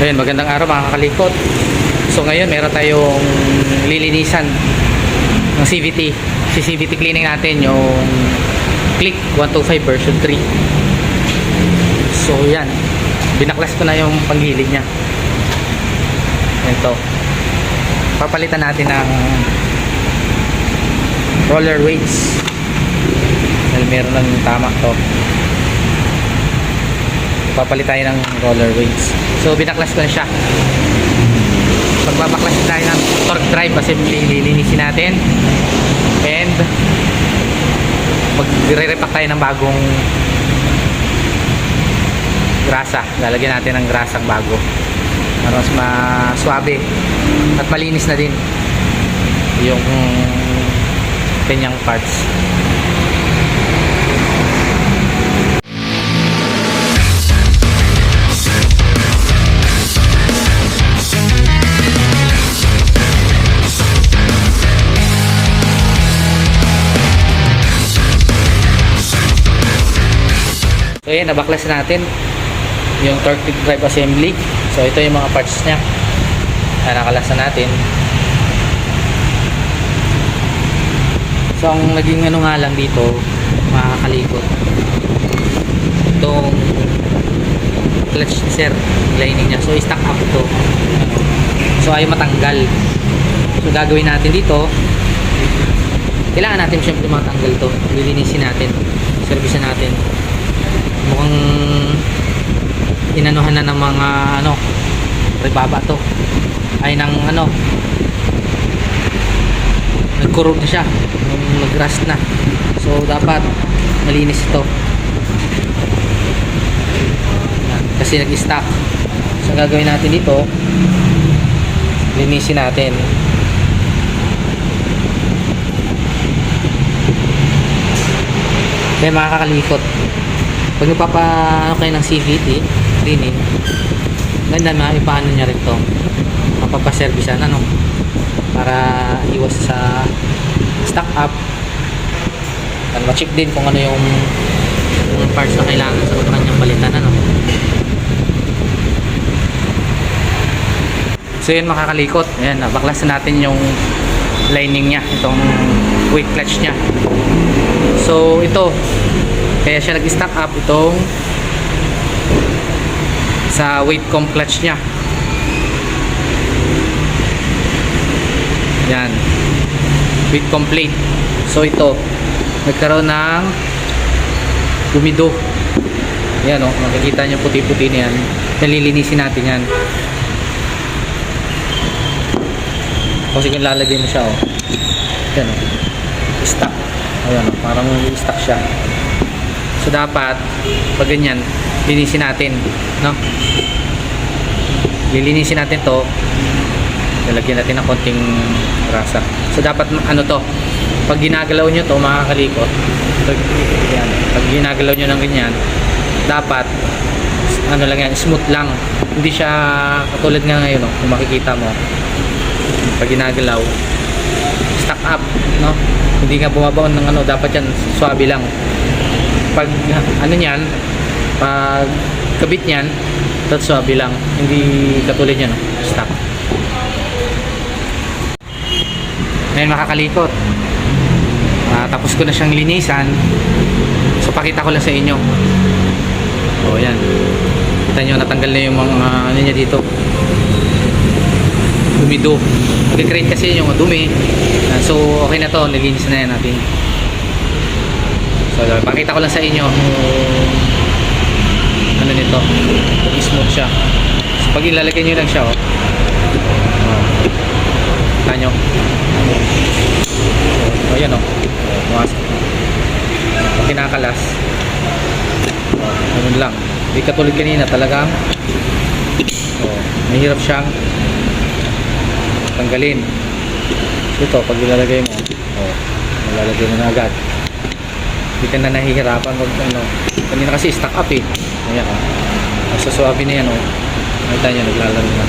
Ayun, magandang araw mga kakalikot. So ngayon meron tayong lilinisan ng CVT. Si CVT cleaning natin yung Click 125 version 3. So yan, binaklas ko na yung panggilid nya. Ito, papalitan natin ng roller weights dahil meron lang tama to. Papalit tayo ng roller weights. So binaklas ko na siya. Pagbabaklas tayo ng torque drive assembly, lilinisin natin. And magre-repack tayo ng bagong grasa. Lalagyan natin ng grasang bago para mas maswabe at malinis na din yung kanyang parts. So ayan, nabaklas natin yung torque drive assembly. So ito yung mga parts nya na nakalasan natin. So ang naging ano nga lang dito mga kakalikot, itong clutch sir lining nya. So stock up to, so ayaw matanggal. So gagawin natin dito, kailangan natin syempre matanggal to. Lilinisin natin, service natin. Mukhang inanuhan na ng mga ano, rebaba to ay ng ano, nag-corrode na siya, nag-rust na. So dapat malinis ito kasi nag-stock. So gagawin natin dito, linisin natin. Kaya mga kakalikot, pag nagpapaano kayo ng CVT cleaning, ganda maipaano nya rin to, mapapaservisan ano, para iwas sa stock up. And ma-check din kung ano yung parts na kailangan sa kanyang balitan ano. So yun makakalikot, ayan, nabaklasan natin yung lining nya, itong weight clutch nya. So ito, kaya siya nag-stock up itong sa weight com clutch nya. Yan, weight complete. So ito, nagkaroon ng gumido. Yan o, makikita nyo puti-puti na yan. Nalilinisin natin yan. Kasi kung lalagay mo siya o, yan o, stock. Ayan o, parang stock siya. So dapat pag ganyan, linisin natin, no? Lilinisin natin to, lalagyan natin ng konting grasa. So dapat ano to, pag ginagalaw nyo to mga kalikot, pag ginagalaw nyo ng ganyan, dapat ano lang yan, smooth lang. Hindi siya katulad nga ngayon, no? Kung makikita mo, pag ginagalaw, stock up, no? Hindi nga bumabaon ng ano, dapat yan swabe lang. Pag ano niyan, pag kabit niyan, that's swabe lang, hindi katulad yan, no? Stock. Ngayon makakalikot, tapos ko na siyang linisan. So pakita ko lang sa inyo. O yan, kita nyo natanggal na yung mga ano niya dito, dumido. Nag-create kasi yung dumi. So okay na to, nilinis na yan natin. So pakita ko lang sa inyo ano nito, smooth siya. So pag ilalagay nyo lang siya kita nyo, so yan pumasok. Pag kinakalas, ganun lang, hindi katulad kanina talagang mahirap siyang tanggalin. So ito, pag ilalagay mo, ilalagay mo na agad, hindi ka na nahihirapan pag ano. Kanina kasi stock up eh. Ayan sa swabe na yan nakita nyo, naglalaro na.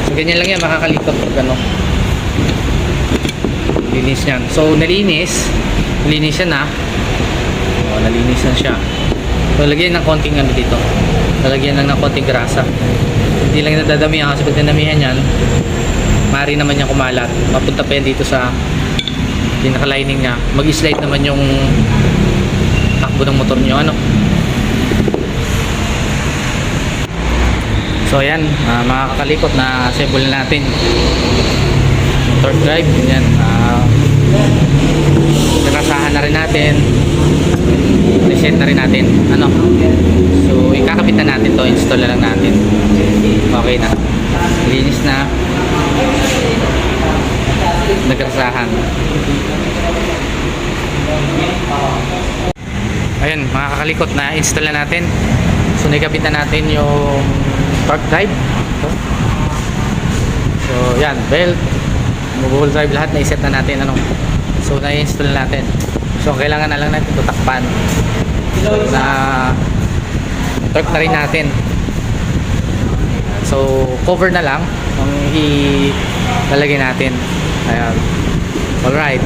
So ganyan lang yan makakalikot pag ano, linis yan. So nalinis siya na, nalinis na siya. So, lagyan ng konting ano dito. Lalagyan lang ng konting grasa. Hindi lang nadadamihan kasi pag dinamihan yan, maaari naman yung kumalat. Mapunta pa yan dito sa pinaka-lining niya. Mag-slide naman yung takbo ng motor nyo. Ano? So ayan, mga kakalikot na assemble na natin. Torque drive, yan. Nirasahan na rin natin. Reset na rin natin. Ano? So ikakabit na natin to, install na lang natin. Okay na. Linis na. Nagrasahan. Ayun, mga kakalikot na install na natin. So nakabit na natin yung torque drive. So yan, belt, movable drive, lahat na iset na natin. Ano? So na-install natin. So kailangan na lang natin ito takpan. So na torque na rin natin. So cover na lang ang ilalagay natin. Ayan. Alright.